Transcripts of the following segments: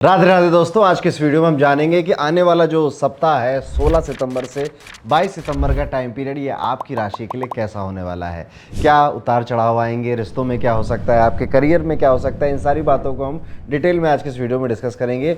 राधे राधे दोस्तों, आज के इस वीडियो में हम जानेंगे कि आने वाला जो सप्ताह है 16 सितंबर से 22 सितंबर का टाइम पीरियड ये आपकी राशि के लिए कैसा होने वाला है। क्या उतार चढ़ाव आएंगे, रिश्तों में क्या हो सकता है, आपके करियर में क्या हो सकता है, इन सारी बातों को हम डिटेल में आज के इस वीडियो में डिस्कस करेंगे।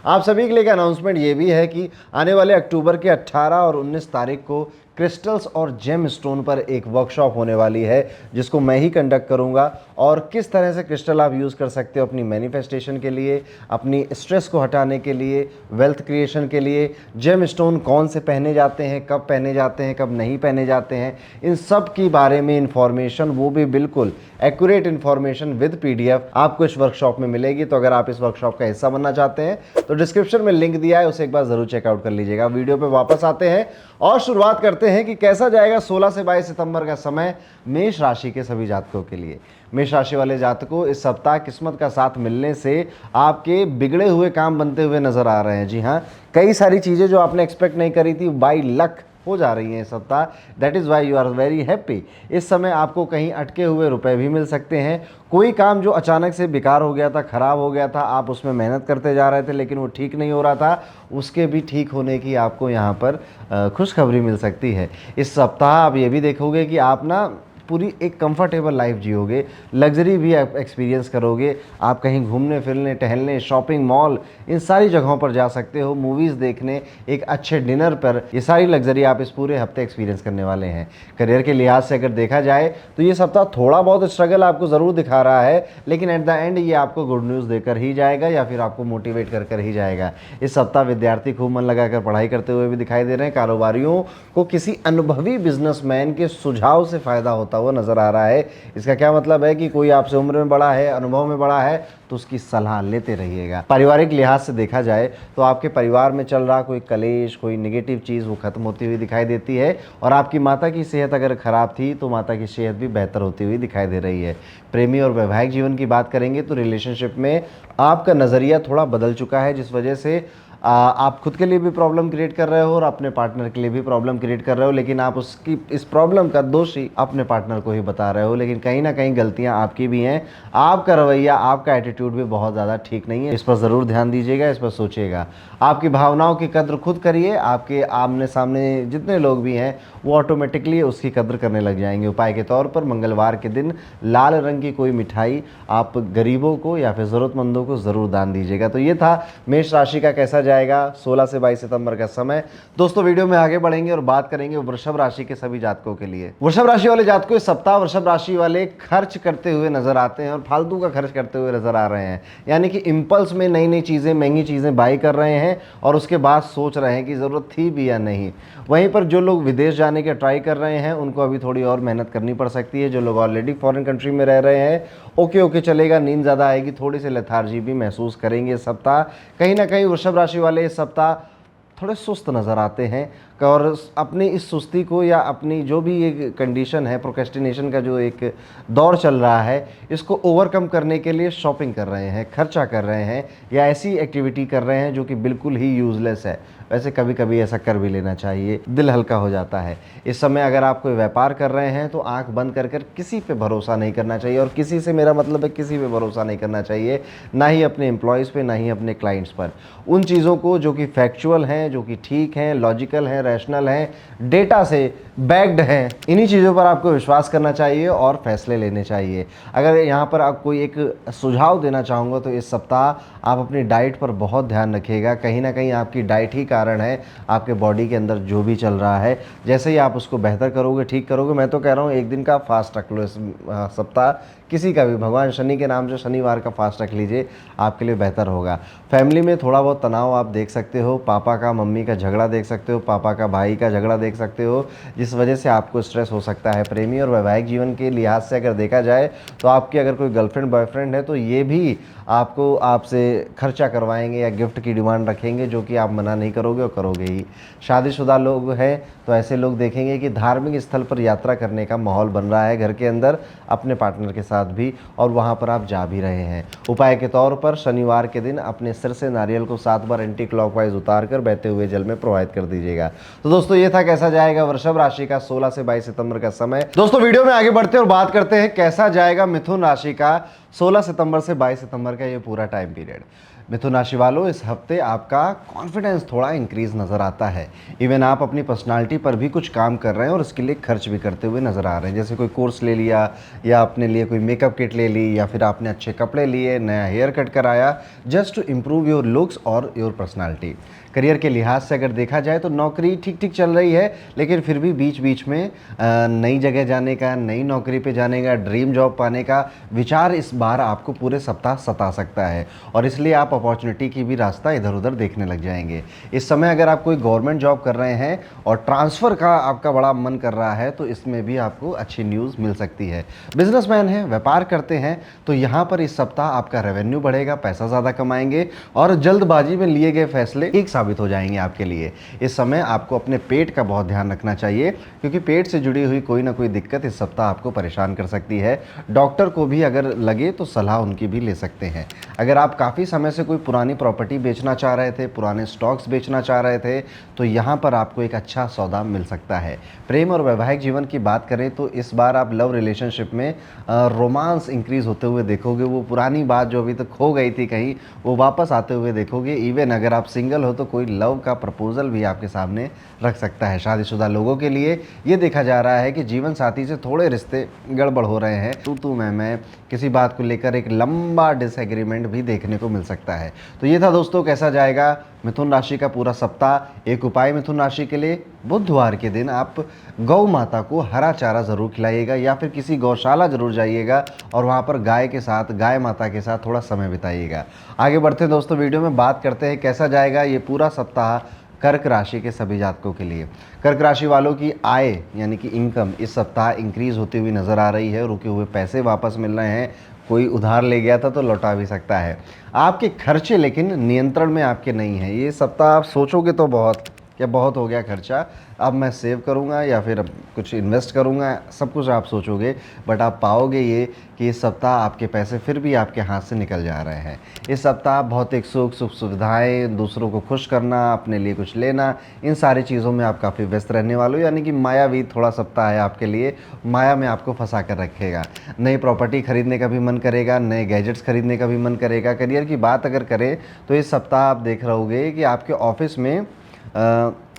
आप सभी के लिए एक अनाउंसमेंट ये भी है कि आने वाले अक्टूबर के 18 और 19 तारीख को क्रिस्टल्स और जेम स्टोन पर एक वर्कशॉप होने वाली है जिसको मैं ही कंडक्ट करूंगा। और किस तरह से क्रिस्टल आप यूज़ कर सकते हो अपनी मैनिफेस्टेशन के लिए, अपनी स्ट्रेस को हटाने के लिए, वेल्थ क्रिएशन के लिए। जेम स्टोन कौन से पहने जाते हैं, कब पहने जाते हैं, कब नहीं पहने जाते हैं, इन सब की बारे में इंफॉर्मेशन, वो भी बिल्कुल एक्यूरेट इन्फॉर्मेशन विद PDF आपको इस वर्कशॉप में मिलेगी। तो अगर आप इस वर्कशॉप का हिस्सा बनना चाहते हैं तो डिस्क्रिप्शन में लिंक दिया है, उसे एक बार ज़रूर चेकआउट कर लीजिएगा। वीडियो पे वापस आते हैं और शुरुआत करते हैं कि कैसा जाएगा 16 से 22 सितंबर का समय मेष राशि के सभी जातकों के लिए। मेष राशि वाले जातकों, इस सप्ताह किस्मत का साथ मिलने से आपके बिगड़े हुए काम बनते हुए नजर आ रहे हैं। जी हाँ, कई सारी चीज़ें जो आपने एक्सपेक्ट नहीं करी थी बाय लक हो जा रही हैं इस सप्ताह। That is why you are very happy. इस समय आपको कहीं अटके हुए रुपए भी मिल सकते हैं। कोई काम जो अचानक से बेकार हो गया था, ख़राब हो गया था, आप उसमें मेहनत करते जा रहे थे लेकिन वो ठीक नहीं हो रहा था, उसके भी ठीक होने की आपको यहाँ पर खुशखबरी मिल सकती है। इस सप्ताह आप ये भी देखोगे कि आप ना पूरी एक कंफर्टेबल लाइफ जियोगे, लग्जरी भी आप एक्सपीरियंस करोगे। आप कहीं घूमने फिरने, टहलने, शॉपिंग मॉल, इन सारी जगहों पर जा सकते हो, मूवीज़ देखने, एक अच्छे डिनर पर। ये सारी लग्जरी आप इस पूरे हफ्ते एक्सपीरियंस करने वाले हैं। करियर के लिहाज से अगर देखा जाए तो ये सप्ताह थोड़ा बहुत स्ट्रगल आपको ज़रूर दिखा रहा है, लेकिन एट द एंड ये आपको गुड न्यूज़ देकर ही जाएगा या फिर आपको मोटिवेट कर ही जाएगा। इस सप्ताह विद्यार्थी खूब मन लगाकर पढ़ाई करते हुए भी दिखाई दे रहे हैं। कारोबारियों को किसी अनुभवी बिजनेसमैन के सुझाव से फ़ायदा होता वो नजर आ रहा है। इसका क्या मतलब है कि कोई आपसे उम्र में बड़ा है, अनुभव में बड़ा है, तो उसकी सलाह लेते रहिएगा। पारिवारिक लिहाज से देखा जाए तो आपके परिवार में चल रहा कोई कलेश, कोई नेगेटिव चीज़ वो खत्म होती हुई दिखाई देती है। और आपकी माता की सेहत अगर खराब थी तो माता की सेहत भी बेहतर होती हुई दिखाई दे रही है। प्रेमी और वैवाहिक जीवन की बात करेंगे तो रिलेशनशिप में आपका नज़रिया थोड़ा बदल चुका है, जिस वजह से आप खुद के लिए भी प्रॉब्लम क्रिएट कर रहे हो और अपने पार्टनर के लिए भी प्रॉब्लम क्रिएट कर रहे हो, लेकिन आप उसकी इस प्रॉब्लम का दोषी अपने पार्टनर को ही बता रहे हो। लेकिन कहीं ना कहीं गलतियां आपकी भी हैं। आपका रवैया, आपका एटीट्यूड भी बहुत ज़्यादा ठीक नहीं है। इस पर ज़रूर ध्यान दीजिएगा, इस पर सोचिएगा। आपकी भावनाओं की कद्र खुद करिए। आपके आमने सामने जितने लोग भी हैं वो ऑटोमेटिकली उसकी कद्र करने लग जाएंगे। उपाय के तौर पर मंगलवार के दिन लाल रंग की कोई मिठाई आप गरीबों को या फिर ज़रूरतमंदों को ज़रूर दान दीजिएगा। तो ये था मेष राशि का कैसा जाएगा 16 से 22 सितंबर का समय। दोस्तों, वीडियो में आगे बढ़ेंगे और बात करेंगे वृषभ राशि के सभी जातकों के लिए। वृषभ राशि वाले जातकों, इस सप्ताह वृषभ राशि वाले खर्च करते हुए नजर आते हैं और फालतू का खर्च करते हुए नजर आ रहे हैं। यानी कि इंपल्स में नई नई चीज़ें, महंगी चीज़ें बाई कर रहे हैं और उसके बाद सोच रहे हैं कि ज़रूरत थी भी या नहीं। वहीं पर जो लोग विदेश जाने के ट्राई कर रहे हैं उनको अभी थोड़ी और मेहनत करनी पड़ सकती है। जो लोग ऑलरेडी फॉरेन कंट्री में रह रहे हैं ओके चलेगा, नींद ज़्यादा आएगी, थोड़ी सी लेथार्जी भी महसूस करेंगे इस सप्ताह। कहीं ना कहीं वृषभ राशि वाले इस सप्ताह थोड़े सुस्त नज़र आते हैं और अपनी इस सुस्ती को या अपनी जो भी एक कंडीशन है, प्रोक्रेस्टिनेशन का जो एक दौर चल रहा है, इसको ओवरकम करने के लिए शॉपिंग कर रहे हैं, खर्चा कर रहे हैं या ऐसी एक्टिविटी कर रहे हैं जो कि बिल्कुल ही यूज़लेस है। वैसे कभी कभी ऐसा कर भी लेना चाहिए, दिल हल्का हो जाता है। इस समय अगर आप कोई व्यापार कर रहे हैं तो आंख बंद कर किसी पे भरोसा नहीं करना चाहिए। और किसी से मेरा मतलब है किसी पे भरोसा नहीं करना चाहिए, ना ही अपने एम्प्लॉयज़ पे, ना ही अपने क्लाइंट्स पर। उन चीज़ों को जो कि फैक्चुअल हैं, जो कि ठीक हैं, लॉजिकल हैं, रैशनल हैं, डेटा से बैक्ड हैं, इन्हीं चीज़ों पर आपको विश्वास करना चाहिए और फैसले लेने चाहिए। अगर यहाँ पर आप कोई एक सुझाव देना चाहूँगा तो इस सप्ताह आप अपनी डाइट पर बहुत ध्यान रखिएगा। कहीं ना कहीं आपकी डाइट ही कारण है आपके बॉडी के अंदर जो भी चल रहा है। जैसे ही आप उसको बेहतर करोगे, ठीक करोगे, मैं तो कह रहा हूँ एक दिन का फास्ट रख लो इस सप्ताह, किसी का भी, भगवान शनि के नाम से शनिवार का फास्ट रख लीजिए, आपके लिए बेहतर होगा। फैमिली में थोड़ा बहुत तनाव आप देख सकते हो, पापा का मम्मी का झगड़ा देख सकते हो, पापा का भाई का झगड़ा देख सकते हो, जिस वजह से आपको स्ट्रेस हो सकता है। प्रेमी और वैवाहिक जीवन के लिहाज से अगर देखा जाए तो आपकी अगर कोई गर्लफ्रेंड बॉयफ्रेंड है तो ये भी आपको आपसे खर्चा करवाएंगे या गिफ्ट की डिमांड रखेंगे, जो कि आप मना नहीं करोगे और करोगे ही। शादीशुदा लोग हैं तो ऐसे लोग देखेंगे कि धार्मिक स्थल पर यात्रा करने का माहौल बन रहा है घर के अंदर अपने पार्टनर के साथ भी, और वहाँ पर आप जा भी रहे हैं। उपाय के तौर पर शनिवार के दिन अपने सिर से नारियल को 7 बार एंटी क्लॉकवाइज उतार कर बहते हुए जल में प्रवाहित कर दीजिएगा। तो दोस्तों ये था कैसा जाएगा वृषभ राशि का 16 से 22 सितंबर का समय। दोस्तों वीडियो में आगे बढ़ते हैं और बात करते हैं कैसा जाएगा मिथुन राशि का 16 सितंबर से 22 सितंबर का ये पूरा टाइम पीरियड। मिथुन राशि वालों, इस हफ्ते आपका कॉन्फिडेंस थोड़ा इंक्रीज नज़र आता है। इवन आप अपनी पर्सनालिटी पर भी कुछ काम कर रहे हैं और इसके लिए खर्च भी करते हुए नज़र आ रहे हैं। जैसे कोई कोर्स ले लिया या अपने लिए कोई मेकअप किट ले ली या फिर आपने अच्छे कपड़े लिए, नया हेयर कट कराया, just to improve your looks और योर पर्सनालिटी। करियर के लिहाज से अगर देखा जाए तो नौकरी ठीक ठीक चल रही है, लेकिन फिर भी बीच बीच में नई जगह जाने का, नई नौकरी पे जाने का, ड्रीम जॉब पाने का विचार इस बार आपको पूरे सप्ताह सता सकता है और इसलिए आप अपॉर्चुनिटी की भी रास्ता इधर उधर देखने लग जाएंगे। इस समय अगर आप कोई गवर्नमेंट जॉब कर रहे हैं और ट्रांसफ़र का आपका बड़ा मन कर रहा है तो इसमें भी आपको अच्छी न्यूज़ मिल सकती है। बिजनेसमैन हैं, व्यापार करते हैं तो यहाँ पर इस सप्ताह आपका रेवेन्यू बढ़ेगा, पैसा ज़्यादा कमाएंगे और जल्दबाजी में लिए गए फैसले ठीक साबित हो जाएंगे आपके लिए। इस समय आपको अपने पेट का बहुत ध्यान रखना चाहिए क्योंकि पेट से जुड़ी हुई कोई ना कोई दिक्कत इस सप्ताह आपको परेशान कर सकती है। डॉक्टर को भी अगर लगे तो सलाह उनकी भी ले सकते हैं। अगर आप काफ़ी समय से कोई पुरानी प्रॉपर्टी बेचना चाह रहे थे, पुराने स्टॉक्स बेचना चाह रहे थे तो यहाँ पर आपको एक अच्छा सौदा मिल सकता है। प्रेम और वैवाहिक जीवन की बात करें तो इस बार आप लव रिलेशनशिप में रोमांस इंक्रीज होते हुए देखोगे। वो पुरानी बात जो अभी तक खो गई थी कहीं, वो वापस आते हुए देखोगे। इवन अगर आप सिंगल हो तो कोई लव का प्रपोजल भी आपके सामने रख सकता है। शादीशुदा लोगों के लिए ये देखा जा रहा है कि जीवन साथी से थोड़े रिश्ते गड़बड़ हो रहे हैं। तू मैं किसी बात को लेकर एक लंबा डिसएग्रीमेंट भी देखने को मिल सकता है। तो ये था दोस्तों कैसा जाएगा मिथुन राशि का पूरा सप्ताह। एक उपाय मिथुन राशि के लिए, बुधवार के दिन आप गौ माता को हरा चारा ज़रूर खिलाइएगा या फिर किसी गौशाला ज़रूर जाइएगा और वहाँ पर गाय के साथ, गाय माता के साथ थोड़ा समय बिताइएगा। आगे बढ़ते हैं दोस्तों, वीडियो में बात करते हैं कैसा जाएगा ये पूरा सप्ताह कर्क राशि के सभी जातकों के लिए। कर्क राशि वालों की आय यानी कि इनकम इस सप्ताह इंक्रीज होती हुई नज़र आ रही है। रुके हुए पैसे वापस मिल रहे हैं, कोई उधार ले गया था तो लौटा भी सकता है। आपके खर्चे लेकिन नियंत्रण में आपके नहीं हैं। ये सप्ताह आप सोचोगे तो बहुत हो गया खर्चा, अब मैं सेव करूंगा या फिर अब कुछ इन्वेस्ट करूंगा, सब कुछ आप सोचोगे, बट आप पाओगे ये कि इस सप्ताह आपके पैसे फिर भी आपके हाथ से निकल जा रहे हैं। इस सप्ताह भौतिक सुख सुविधाएं, दूसरों को खुश करना, अपने लिए कुछ लेना, इन सारी चीज़ों में आप काफ़ी व्यस्त रहने वाले हो। यानी कि मायावी थोड़ा सप्ताह है आपके लिए, माया में आपको फंसा कर रखेगा। नई प्रॉपर्टी खरीदने का भी मन करेगा, नए गैजेट्स खरीदने का भी मन करेगा। करियर की बात अगर करें तो इस सप्ताह आप देख रहोगे कि आपके ऑफिस में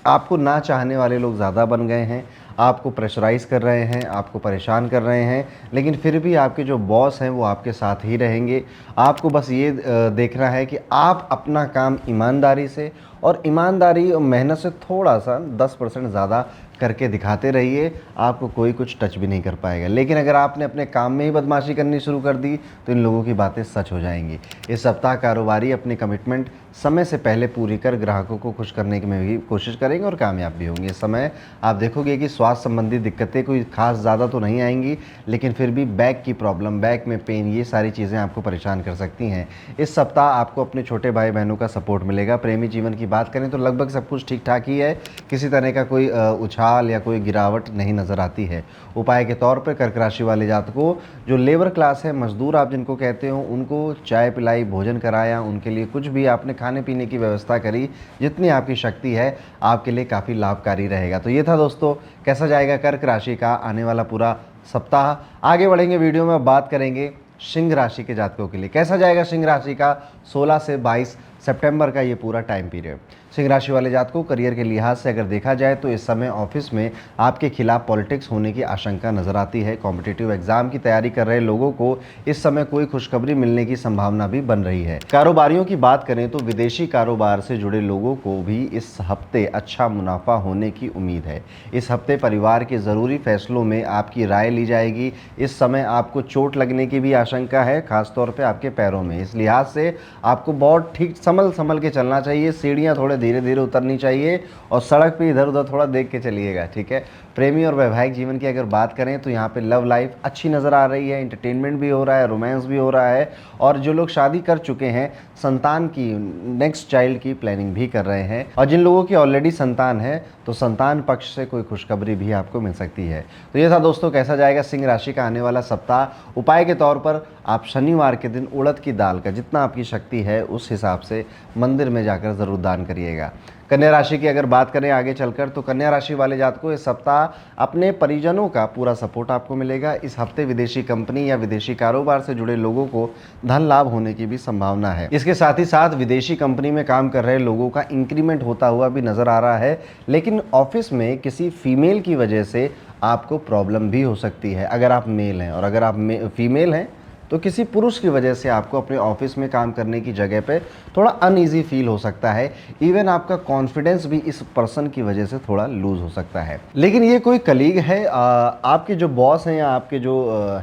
आपको ना चाहने वाले लोग ज़्यादा बन गए हैं, आपको प्रेशराइज़ कर रहे हैं, आपको परेशान कर रहे हैं, लेकिन फिर भी आपके जो बॉस हैं वो आपके साथ ही रहेंगे। आपको बस ये देखना है कि आप अपना काम ईमानदारी से और ईमानदारी और मेहनत से थोड़ा सा 10% ज़्यादा करके दिखाते रहिए। आपको कोई कुछ टच भी नहीं कर पाएगा। लेकिन अगर आपने अपने काम में ही बदमाशी करनी शुरू कर दी तो इन लोगों की बातें सच हो जाएंगी। इस सप्ताह कारोबारी अपनी कमिटमेंट समय से पहले पूरी कर ग्राहकों को खुश करने की में भी कोशिश करेंगे और कामयाब भी होंगे। इस समय आप देखोगे कि स्वास्थ्य संबंधी दिक्कतें कोई खास ज़्यादा तो नहीं आएंगी, लेकिन फिर भी बैक की प्रॉब्लम, बैक में पेन, ये सारी चीज़ें आपको परेशान कर सकती हैं। इस सप्ताह आपको अपने छोटे भाई बहनों का सपोर्ट मिलेगा। प्रेमी जीवन की बात करें तो लगभग सब कुछ ठीक ठाक ही है, किसी तरह का कोई उछाल या कोई गिरावट नहीं नज़र आती है। उपाय के तौर पर कर्क राशि वाले जातकों, जो लेबर क्लास है, मजदूर आप जिनको कहते हो, उनको चाय पिलाई, भोजन कराया, उनके लिए कुछ भी आपने खाने पीने की व्यवस्था करी, जितनी आपकी शक्ति है, आपके लिए काफ़ी लाभकारी रहेगा। तो ये था दोस्तों कैसा जाएगा कर्क राशि का आने वाला पूरा सप्ताह। आगे बढ़ेंगे, वीडियो में बात करेंगे सिंह राशि के जातकों के लिए कैसा जाएगा सिंह राशि का 16 से 22 सितंबर का ये पूरा टाइम पीरियड। सिंह राशि वाले जातकों, करियर के लिहाज से अगर देखा जाए तो इस समय ऑफिस में आपके खिलाफ पॉलिटिक्स होने की आशंका नजर आती है। कॉम्पिटिटिव एग्जाम की तैयारी कर रहे लोगों को इस समय कोई खुशखबरी मिलने की संभावना भी बन रही है। कारोबारियों की बात करें तो विदेशी कारोबार से जुड़े लोगों को भी इस हफ्ते अच्छा मुनाफा होने की उम्मीद है। इस हफ्ते परिवार के ज़रूरी फैसलों में आपकी राय ली जाएगी। इस समय आपको चोट लगने की भी आशंका है, खासतौर पर आपके पैरों में। इस लिहाज से आपको बहुत ठीक संभल के चलना चाहिए। सीढ़ियाँ थोड़े धीरे धीरे उतरनी चाहिए और सड़क पे इधर उधर थोड़ा देख के चलिएगा, ठीक है। प्रेमी और वैवाहिक जीवन की अगर बात करें तो यहाँ पे लव लाइफ अच्छी नज़र आ रही है, एंटरटेनमेंट भी हो रहा है, रोमांस भी हो रहा है, और जो लोग शादी कर चुके हैं संतान की, नेक्स्ट चाइल्ड की प्लानिंग भी कर रहे हैं, और जिन लोगों की ऑलरेडी संतान है तो संतान पक्ष से कोई खुशखबरी भी आपको मिल सकती है। तो ये था दोस्तों कैसा जाएगा सिंह राशि का आने वाला सप्ताह। उपाय के तौर पर आप शनिवार के दिन उड़द की दाल का जितना आपकी शक्ति है उस हिसाब से मंदिर में जाकर ज़रूर दान करिएगा। कन्या राशि की अगर बात करें आगे चलकर, तो कन्या राशि वाले जातकों को इस सप्ताह अपने परिजनों का पूरा सपोर्ट आपको मिलेगा। इस हफ्ते विदेशी कंपनी या विदेशी कारोबार से जुड़े लोगों को धन लाभ होने की भी संभावना है। इसके साथ ही साथ विदेशी कंपनी में काम कर रहे लोगों का इंक्रीमेंट होता हुआ भी नजर आ रहा है, लेकिन ऑफिस में किसी फीमेल की वजह से आपको प्रॉब्लम भी हो सकती है अगर आप मेल हैं, और अगर आप फीमेल हैं तो किसी पुरुष की वजह से आपको अपने ऑफिस में काम करने की जगह पे थोड़ा अनईजी फील हो सकता है। इवन आपका कॉन्फिडेंस भी इस पर्सन की वजह से थोड़ा लूज हो सकता है। लेकिन ये कोई कलीग है, आपके जो बॉस हैं या आपके जो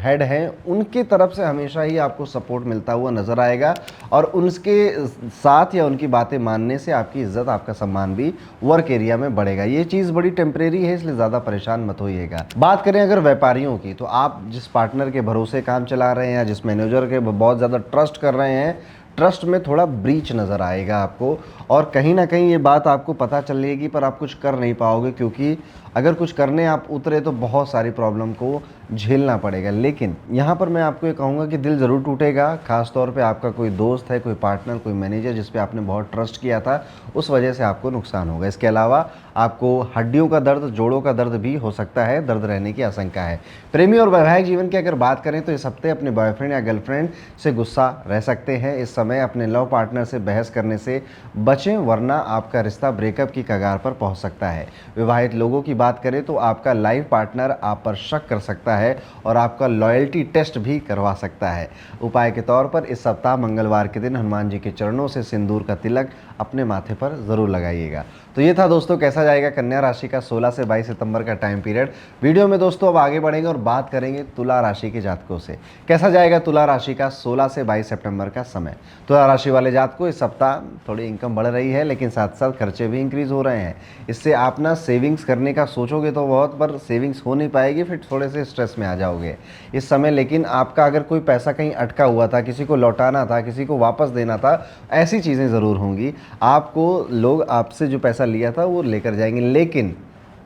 हेड हैं, उनके तरफ से हमेशा ही आपको सपोर्ट मिलता हुआ नजर आएगा, और उनके साथ या उनकी बातें मानने से आपकी इज्जत, आपका सम्मान भी वर्क एरिया में बढ़ेगा। ये चीज़ बड़ी टेम्परेरी है, इसलिए ज़्यादा परेशान मत होइएगा। बात करें अगर व्यापारियों की, तो आप जिस पार्टनर के भरोसे काम चला रहे हैं या जिस मैनेजर के बहुत ज़्यादा ट्रस्ट कर रहे हैं, ट्रस्ट में थोड़ा ब्रीच नज़र आएगा आपको, और कहीं ना कहीं ये बात आपको पता चलेगी पर आप कुछ कर नहीं पाओगे, क्योंकि अगर कुछ करने आप उतरे तो बहुत सारी प्रॉब्लम को झेलना पड़ेगा। लेकिन यहाँ पर मैं आपको ये कहूँगा कि दिल ज़रूर टूटेगा, खास तौर पे आपका कोई दोस्त है, कोई पार्टनर, कोई मैनेजर जिस पे आपने बहुत ट्रस्ट किया था, उस वजह से आपको नुकसान होगा। इसके अलावा आपको हड्डियों का दर्द, जोड़ों का दर्द भी हो सकता है, दर्द रहने की आशंका है। प्रेमी और वैवाहिक जीवन की अगर बात करें तो इस हफ्ते अपने बॉयफ्रेंड या गर्लफ्रेंड से गुस्सा रह सकते हैं। इस समय अपने लव पार्टनर से बहस करने से बचें, वरना आपका रिश्ता ब्रेकअप की कगार पर पहुंच सकता है। विवाहित लोगों की बात करें तो आपका लाइफ पार्टनर आप पर शक कर सकता है और आपका लॉयल्टी टेस्ट भी करवा सकता है। उपाय के तौर पर इस सप्ताह मंगलवार के दिन हनुमान जी के चरणों से सिंदूर का तिलक अपने माथे पर ज़रूर लगाइएगा। तो ये था दोस्तों कैसा जाएगा कन्या राशि का 16 से 22 सितंबर का टाइम पीरियड। वीडियो में दोस्तों अब आगे बढ़ेंगे और बात करेंगे तुला राशि के जातकों से। कैसा जाएगा तुला राशि का 16 से 22 सितंबर का समय। तुला राशि वाले जातकों इस सप्ताह थोड़ी इनकम बढ़ रही है, लेकिन साथ साथ खर्चे भी इंक्रीज हो रहे हैं। इससे आप ना सेविंग्स करने का सोचोगे तो बहुत, पर सेविंग्स हो नहीं पाएगी, फिर थोड़े से स्ट्रेस में आ जाओगे इस समय। लेकिन आपका अगर कोई पैसा कहीं अटका हुआ था, किसी को लौटाना था, किसी को वापस देना था, ऐसी चीज़ें ज़रूर होंगी। आपको लोग आपसे जो पैसा लिया था वो लेकर जाएंगे, लेकिन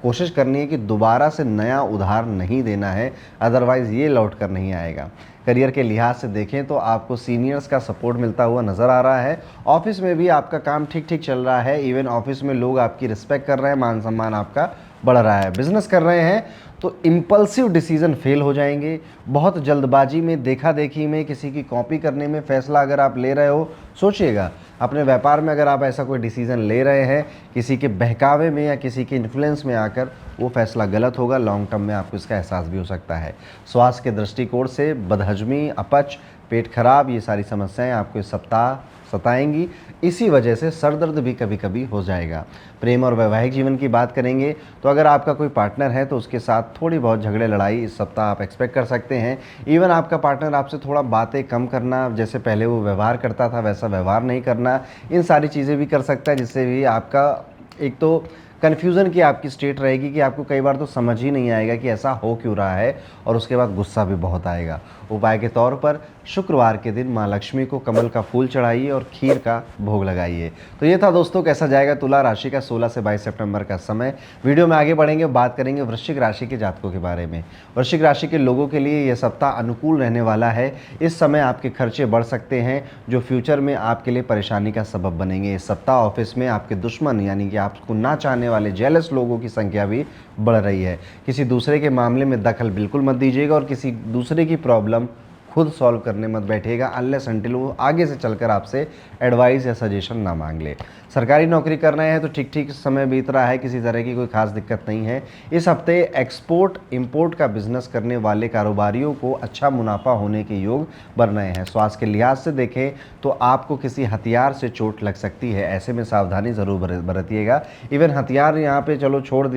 कोशिश करनी है कि दोबारा से नया उधार नहीं देना है, अदरवाइज़ ये लौट कर नहीं आएगा। करियर के लिहाज से देखें तो आपको सीनियर्स का सपोर्ट मिलता हुआ नज़र आ रहा है। ऑफिस में भी आपका काम ठीक ठीक चल रहा है, इवन ऑफिस में लोग आपकी रिस्पेक्ट कर रहे हैं, मान सम्मान आपका बढ़ रहा है। बिजनेस कर रहे हैं तो इम्पल्सिव डिसीज़न फेल हो जाएंगे। बहुत जल्दबाजी में, देखा देखी में, किसी की कॉपी करने में फैसला अगर आप ले रहे हो, सोचिएगा अपने व्यापार में अगर आप ऐसा कोई डिसीज़न ले रहे हैं किसी के बहकावे में या किसी के इन्फ्लुएंस में आकर, वो फैसला गलत होगा। लॉन्ग टर्म में आपको इसका एहसास भी हो सकता है। स्वास्थ्य के दृष्टिकोण से बदहजमी, अपच, पेट खराब, ये सारी समस्याएं आपको इस सप्ताह सताएंगी। इसी वजह से सर दर्द भी कभी कभी हो जाएगा। प्रेम और वैवाहिक जीवन की बात करेंगे तो अगर आपका कोई पार्टनर है तो उसके साथ थोड़ी बहुत झगड़े लड़ाई इस सप्ताह आप एक्सपेक्ट कर सकते हैं। इवन आपका पार्टनर आपसे थोड़ा बातें कम करना, जैसे पहले वो व्यवहार करता था वैसा व्यवहार नहीं करना, इन सारी चीज़ें भी कर सकता है, जिससे भी आपका एक तो कन्फ्यूज़न की आपकी स्टेट रहेगी कि आपको कई बार तो समझ ही नहीं आएगा कि ऐसा हो क्यों रहा है, और उसके बाद गुस्सा भी बहुत आएगा। उपाय के तौर पर शुक्रवार के दिन माँ लक्ष्मी को कमल का फूल चढ़ाइए और खीर का भोग लगाइए। तो ये था दोस्तों कैसा जाएगा तुला राशि का 16 से 22 सितंबर का समय। वीडियो में आगे बढ़ेंगे, बात करेंगे वृश्चिक राशि के जातकों के बारे में। वृश्चिक राशि के लोगों के लिए यह सप्ताह अनुकूल रहने वाला है। इस समय आपके खर्चे बढ़ सकते हैं जो फ्यूचर में आपके लिए परेशानी का सबब बनेंगे। इस सप्ताह ऑफिस में आपके दुश्मन यानी कि आपको ना चाहने वाले जेलस लोगों की संख्या भी बढ़ रही है। किसी दूसरे के मामले में दखल बिल्कुल मत दीजिएगा और किसी दूसरे की प्रॉब्लम खुद सॉल्व करने मत बैठिएगा अनलेस अनटिल वो आगे से चलकर आपसे एडवाइस या सजेशन ना मांग ले। सरकारी नौकरी कर रहे हैं तो ठीक ठीक समय बीत रहा है, किसी तरह की कोई खास दिक्कत नहीं है। इस हफ्ते एक्सपोर्ट इंपोर्ट का बिजनेस करने वाले कारोबारियों को अच्छा मुनाफा होने के योग बन रहे हैं। स्वास्थ्य के लिहाज से देखें तो आपको किसी हथियार से चोट लग सकती है, ऐसे में सावधानी ज़रूर बरतिएगा। इवन हथियार यहाँ पे चलो छोड़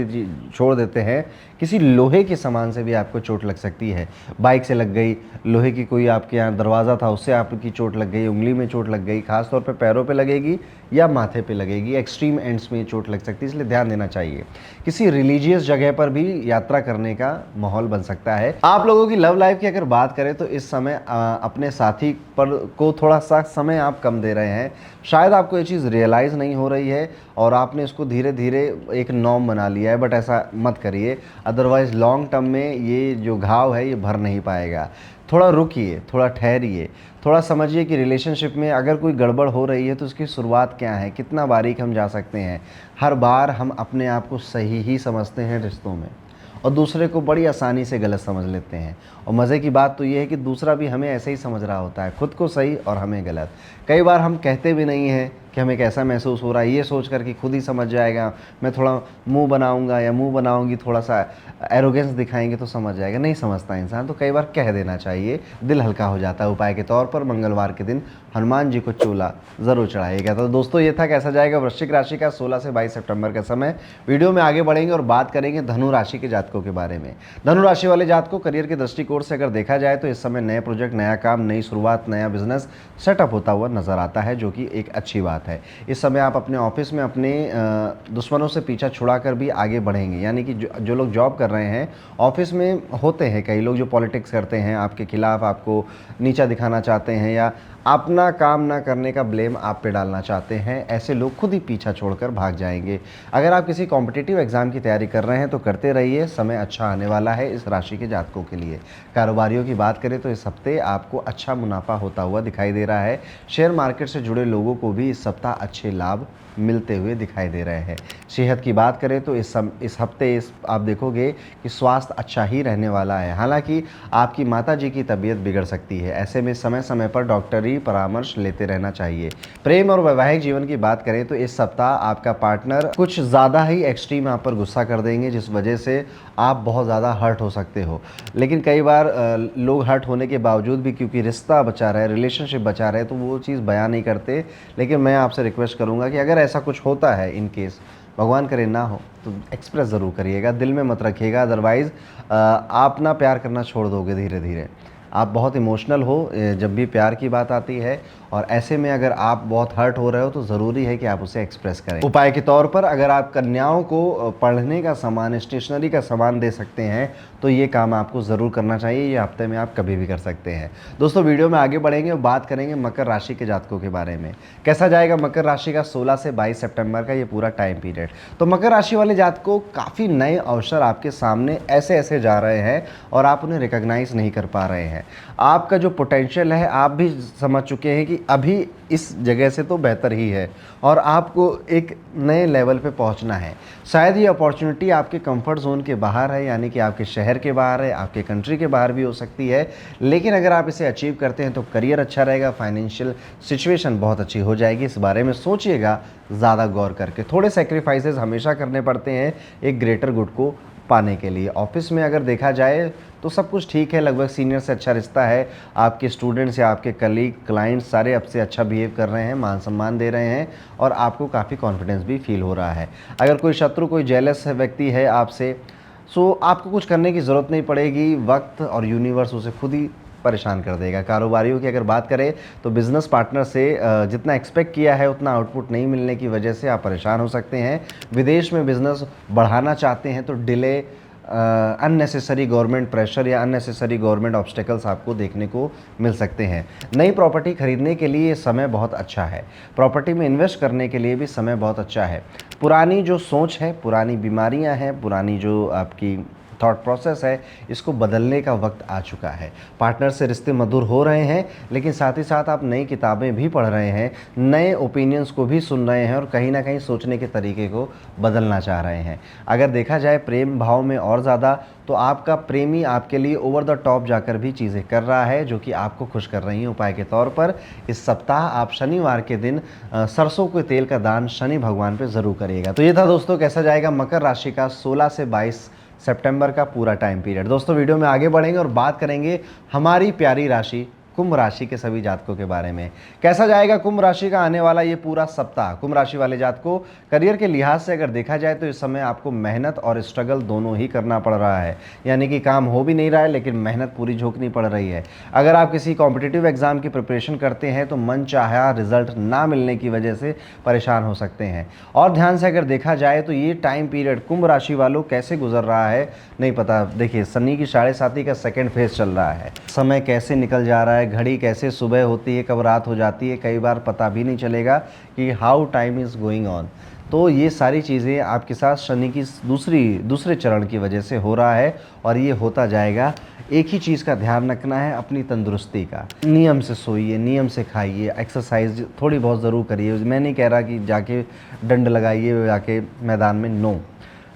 देते हैं, किसी लोहे के सामान से भी आपको चोट लग सकती है। बाइक से लग गई, लोहे की कोई आपके यहाँ दरवाज़ा था उससे आपकी चोट लग गई, उंगली में चोट लग गई, खासतौर पे पैरों पे लगेगी या माथे पे लगेगी। एक्सट्रीम एंड्स में चोट लग सकती है, इसलिए ध्यान देना चाहिए। किसी रिलीजियस जगह पर भी यात्रा करने का माहौल बन सकता है। आप लोगों की लव लाइफ की अगर बात करें तो इस समय अपने साथी पर को थोड़ा सा समय आप कम दे रहे हैं। शायद आपको ये चीज़ रियलाइज़ नहीं हो रही है और आपने इसको धीरे धीरे एक नॉर्म बना लिया है, बट ऐसा मत करिए, अदरवाइज़ लॉन्ग टर्म में ये जो घाव है ये भर नहीं पाएगा। थोड़ा रुकिए, थोड़ा ठहरिए, थोड़ा समझिए कि रिलेशनशिप में अगर कोई गड़बड़ हो रही है तो उसकी शुरुआत क्या है, कितना बारीक हम जा सकते हैं। हर बार हम अपने आप को सही ही समझते हैं रिश्तों में और दूसरे को बड़ी आसानी से गलत समझ लेते हैं। और मज़े की बात तो ये है कि दूसरा भी हमें ऐसे ही समझ रहा होता है, खुद को सही और हमें गलत। कई बार हम कहते भी नहीं हैं कि हमें कैसा महसूस हो रहा है, ये सोच कर कि खुद ही समझ जाएगा, मैं थोड़ा मुंह बनाऊंगा या मुंह बनाऊंगी, थोड़ा सा एरोगेंस दिखाएंगे तो समझ जाएगा। नहीं समझता इंसान, तो कई बार कह देना चाहिए, दिल हल्का हो जाता है। उपाय के तौर पर मंगलवार के दिन हनुमान जी को चूल्हा ज़रूर चढ़ाइएगा। तो दोस्तों ये था कैसा जाएगा वृश्चिक राशि का 16 से 22 सितंबर का समय। वीडियो में आगे बढ़ेंगे और बात करेंगे धनु राशि के जातकों के बारे में। धनु राशि वाले जातकों करियर के दृष्टिकोण से अगर देखा जाए तो इस समय नए प्रोजेक्ट, नया काम, नई शुरुआत, नया बिजनेस सेटअप होता हुआ नजर आता है, जो कि एक अच्छी बात है। इस समय आप अपने ऑफिस में अपने दुश्मनों से पीछा छुड़ा कर भी आगे बढ़ेंगे। यानी कि जो लोग जॉब कर रहे हैं, ऑफिस में होते हैं कई लोग जो पॉलिटिक्स करते हैं, आपके खिलाफ आपको नीचा दिखाना चाहते हैं या अपना काम ना करने का ब्लेम आप पे डालना चाहते हैं, ऐसे लोग खुद ही पीछा छोड़कर भाग जाएंगे। अगर आप किसी कॉम्पिटिटिव एग्जाम की तैयारी कर रहे हैं तो करते रहिए, समय अच्छा आने वाला है इस राशि के जातकों के लिए। कारोबारियों की बात करें तो इस हफ्ते आपको अच्छा मुनाफा होता हुआ दिखाई दे रहा है। शेयर मार्केट से जुड़े लोगों को भी इस सप्ताह अच्छे लाभ मिलते हुए दिखाई दे रहे हैं। सेहत की बात करें तो इस हफ्ते आप देखोगे कि स्वास्थ्य अच्छा ही रहने वाला है। हालांकि आपकी माता जी की तबीयत बिगड़ सकती है, ऐसे में समय समय पर डॉक्टरी परामर्श लेते रहना चाहिए। प्रेम और वैवाहिक जीवन की बात करें तो इस सप्ताह आपका पार्टनर कुछ ज़्यादा ही एक्सट्रीम आप पर गुस्सा कर देंगे, जिस वजह से आप बहुत ज़्यादा हर्ट हो सकते हो। लेकिन कई बार लोग हर्ट होने के बावजूद भी, क्योंकि रिश्ता बचा रहे, रिलेशनशिप बचा रहे, तो वो चीज़ बयान नहीं करते। लेकिन मैं आपसे रिक्वेस्ट करूँगा कि अगर ऐसा कुछ होता है, इन केस भगवान करे ना हो, तो एक्सप्रेस ज़रूर करिएगा, दिल में मत रखिएगा। अदरवाइज़ आप ना प्यार करना छोड़ दोगे धीरे धीरे। आप बहुत इमोशनल हो जब भी प्यार की बात आती है, और ऐसे में अगर आप बहुत हर्ट हो रहे हो तो ज़रूरी है कि आप उसे एक्सप्रेस करें। उपाय के तौर पर अगर आप कन्याओं को पढ़ने का सामान, स्टेशनरी का सामान दे सकते हैं तो ये काम आपको ज़रूर करना चाहिए। ये हफ्ते में आप कभी भी कर सकते हैं। दोस्तों वीडियो में आगे बढ़ेंगे और बात करेंगे मकर राशि के जातकों के बारे में। कैसा जाएगा मकर राशि का 16 से 22 सितंबर का ये पूरा टाइम पीरियड। तो मकर राशि वाले जातकों काफ़ी नए अवसर आपके सामने ऐसे ऐसे जा रहे हैं और आप उन्हें रिकॉग्नाइज नहीं कर पा रहे हैं। आपका जो पोटेंशियल है आप भी समझ चुके हैं कि अभी इस जगह से तो बेहतर ही है और आपको एक नए लेवल पे पहुंचना है। शायद ये अपॉर्चुनिटी आपके कंफर्ट जोन के बाहर है, यानी कि आपके शहर के बाहर है, आपके कंट्री के बाहर भी हो सकती है। लेकिन अगर आप इसे अचीव करते हैं तो करियर अच्छा रहेगा, फाइनेंशियल सिचुएशन बहुत अच्छी हो जाएगी। इस बारे में सोचिएगा ज़्यादा गौर करके। थोड़े सेक्रीफाइसेस हमेशा करने पड़ते हैं एक ग्रेटर गुड को पाने के लिए। ऑफिस में अगर देखा जाए तो सब कुछ ठीक है, लगभग सीनियर से अच्छा रिश्ता है। आपके स्टूडेंट्स या आपके कलीग, क्लाइंट्स सारे आपसे अच्छा बिहेव कर रहे हैं, मान सम्मान दे रहे हैं और आपको काफ़ी कॉन्फिडेंस भी फील हो रहा है। अगर कोई शत्रु, कोई जेलस व्यक्ति है आपसे, सो आपको कुछ करने की ज़रूरत नहीं पड़ेगी। वक्त और यूनिवर्स उसे खुद ही परेशान कर देगा। कारोबारियों की अगर बात करें तो बिज़नेस पार्टनर से जितना एक्सपेक्ट किया है उतना आउटपुट नहीं मिलने की वजह से आप परेशान हो सकते हैं। विदेश में बिज़नेस बढ़ाना चाहते हैं तो डिले, अननेसेसरी गवर्नमेंट प्रेशर या अननेसेसरी गवर्नमेंट ऑब्स्टेकल्स आपको देखने को मिल सकते हैं। नई प्रॉपर्टी खरीदने के लिए समय बहुत अच्छा है। प्रॉपर्टी में इन्वेस्ट करने के लिए भी समय बहुत अच्छा है। पुरानी जो सोच है, पुरानी बीमारियां हैं, पुरानी जो आपकी थॉट प्रोसेस है, इसको बदलने का वक्त आ चुका है। पार्टनर से रिश्ते मधुर हो रहे हैं, लेकिन साथ ही साथ आप नई किताबें भी पढ़ रहे हैं, नए ओपिनियंस को भी सुन रहे हैं और कहीं ना कहीं सोचने के तरीके को बदलना चाह रहे हैं। अगर देखा जाए प्रेम भाव में और ज़्यादा, तो आपका प्रेमी आपके लिए ओवर द टॉप जाकर भी चीज़ें कर रहा है जो कि आपको खुश कर रही हैं। उपाय के तौर पर इस सप्ताह आप शनिवार के दिन सरसों के तेल का दान शनि भगवान पे ज़रूर करिएगा। तो ये था दोस्तों कैसा जाएगा मकर राशि का 16 से 22 सितंबर का पूरा टाइम पीरियड। दोस्तों वीडियो में आगे बढ़ेंगे और बात करेंगे हमारी प्यारी राशि कुंभ राशि के सभी जातकों के बारे में। कैसा जाएगा कुंभ राशि का आने वाला ये पूरा सप्ताह। कुंभ राशि वाले जातकों करियर के लिहाज से अगर देखा जाए तो इस समय आपको मेहनत और स्ट्रगल दोनों ही करना पड़ रहा है। यानी कि काम हो भी नहीं रहा है लेकिन मेहनत पूरी झोंकनी पड़ रही है। अगर आप किसी कॉम्पिटिटिव एग्जाम की प्रिपरेशन करते हैं तो मन चाहा रिजल्ट ना मिलने की वजह से परेशान हो सकते हैं। और ध्यान से अगर देखा जाए तो ये टाइम पीरियड कुंभ राशि वालों कैसे गुजर रहा है नहीं पता। देखिए शनि की 7.5 का सेकेंड फेज चल रहा है। समय कैसे निकल जा रहा है, घड़ी कैसे सुबह होती है कब रात हो जाती है, कई बार पता भी नहीं चलेगा कि how time is going on. तो ये सारी चीज़ें आपके साथ शनि की दूसरे चरण की वजह से हो रहा है और ये होता जाएगा। एक ही चीज़ का ध्यान रखना है, अपनी तंदुरुस्ती का। नियम से सोइए, नियम से खाइए, एक्सरसाइज थोड़ी बहुत ज़रूर करिए। मैं नहीं कह रहा कि जाके डंड लगाइए जाके मैदान में, no,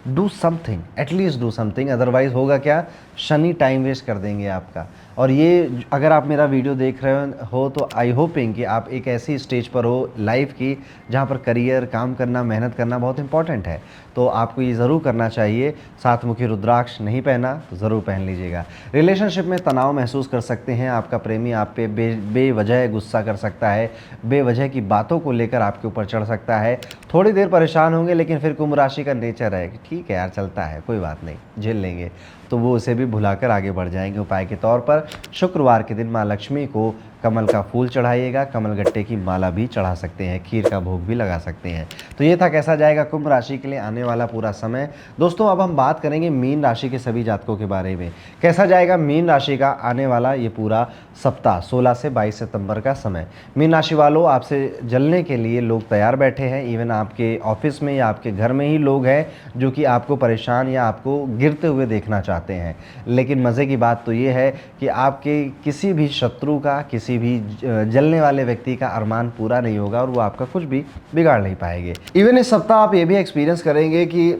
do something, at least do something. Otherwise होगा क्या, शनि टाइम वेस्ट कर देंगे आपका। और ये अगर आप मेरा वीडियो देख रहे हो तो आई होपिंग कि आप एक ऐसी स्टेज पर हो लाइफ की जहाँ पर करियर, काम करना, मेहनत करना बहुत इंपॉर्टेंट है। तो आपको ये ज़रूर करना चाहिए। सातमुखी रुद्राक्ष नहीं पहना तो ज़रूर पहन लीजिएगा। रिलेशनशिप में तनाव महसूस कर सकते हैं। आपका प्रेमी आप पे बेवजह गुस्सा कर सकता है, बेवजह की बातों को लेकर आपके ऊपर चढ़ सकता है। थोड़ी देर परेशान होंगे, लेकिन फिर कुंभ राशि का नेचर है कि ठीक है यार, चलता है, कोई बात नहीं, झेल लेंगे, तो वो उसे भी भुलाकर आगे बढ़ जाएंगे। उपाय के तौर पर शुक्रवार के दिन माँ लक्ष्मी को कमल का फूल चढ़ाइएगा। कमल गट्टे की माला भी चढ़ा सकते हैं, खीर का भोग भी लगा सकते हैं। तो ये था कैसा जाएगा कुंभ राशि के लिए आने वाला पूरा समय। दोस्तों अब हम बात करेंगे मीन राशि के सभी जातकों के बारे में। कैसा जाएगा मीन राशि का आने वाला ये पूरा सप्ताह, 16 से 22 सितंबर का समय। मीन राशि वालों, आपसे जलने के लिए लोग तैयार बैठे हैं। इवन आपके ऑफिस में या आपके घर में ही लोग हैं जो कि आपको परेशान या आपको गिरते हुए देखना चाहते हैं। लेकिन मज़े की बात तो ये है कि आपके किसी भी शत्रु का, किसी भी जलने वाले व्यक्ति का अरमान पूरा नहीं होगा और वो आपका कुछ भी बिगाड़ नहीं पाएंगे। इवन इस सप्ताह आप ये भी एक्सपीरियंस करेंगे कि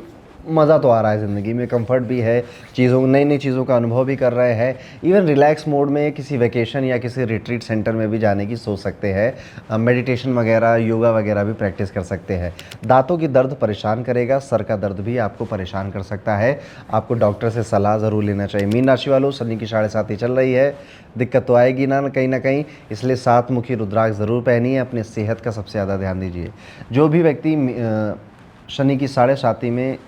मज़ा तो आ रहा है ज़िंदगी में, कंफर्ट भी है, नई नई चीज़ों का अनुभव भी कर रहे हैं। इवन रिलैक्स मोड में किसी वेकेशन या किसी रिट्रीट सेंटर में भी जाने की सोच सकते हैं। मेडिटेशन वगैरह, योगा वगैरह भी प्रैक्टिस कर सकते हैं। दांतों की दर्द परेशान करेगा, सर का दर्द भी आपको परेशान कर सकता है। आपको डॉक्टर से सलाह ज़रूर लेना चाहिए। मीन राशि वालों, शनि की 7.5 चल रही है, दिक्कत तो आएगी ना कहीं ना कहीं, इसलिए सातमुखी रुद्राक्ष ज़रूर पहनिए। अपने सेहत का सबसे ज़्यादा ध्यान दीजिए। जो भी व्यक्ति शनि की 7.5 में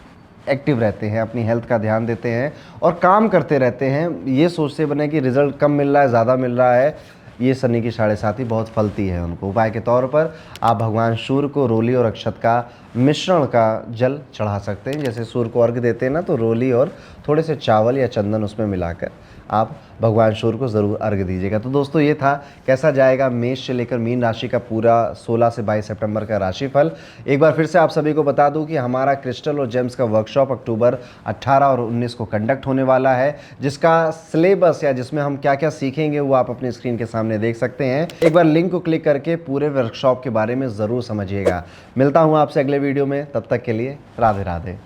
एक्टिव रहते हैं, अपनी हेल्थ का ध्यान देते हैं और काम करते रहते हैं, ये सोचते बने कि रिज़ल्ट कम मिल रहा है, ज़्यादा मिल रहा है, ये शनि की 7.5 बहुत फलती है उनको। उपाय के तौर पर आप भगवान सूर्य को रोली और अक्षत का मिश्रण का जल चढ़ा सकते हैं। जैसे सूर्य को अर्घ्य देते हैं ना, तो रोली और थोड़े से चावल या चंदन उसमें मिलाकर आप भगवान सूर्य को ज़रूर अर्घ्य दीजिएगा। तो दोस्तों ये था कैसा जाएगा मेष से लेकर मीन राशि का पूरा 16 से 22 सितंबर का राशिफल। एक बार फिर से आप सभी को बता दूं कि हमारा क्रिस्टल और जेम्स का वर्कशॉप अक्टूबर 18 और 19 को कंडक्ट होने वाला है, जिसका सिलेबस या जिसमें हम क्या क्या सीखेंगे वो आप अपनी स्क्रीन के सामने देख सकते हैं। एक बार लिंक को क्लिक करके पूरे वर्कशॉप के बारे में ज़रूर समझिएगा। मिलता हूँ आपसे अगले वीडियो में, तब तक के लिए राधे राधे।